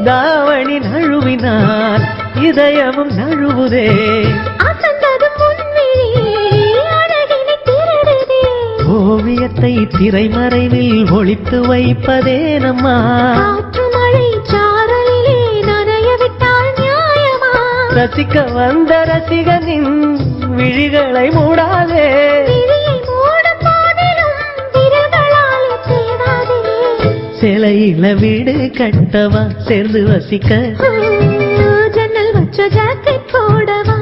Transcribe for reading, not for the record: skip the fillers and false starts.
தாவணி நழுவினால் இதயமும் நழுவுதே. ஓவியத்தை திரைமறைவில் ஒளித்து வைப்பதே நம்மா. ரசிக்க வந்த ரசிகனின் விழிகளை மூடாதே. சிலையில வீடு கட்டவா சேர்ந்து வசிக்க. ஜன்னல் வச்ச ஜாக்கெட் போடவா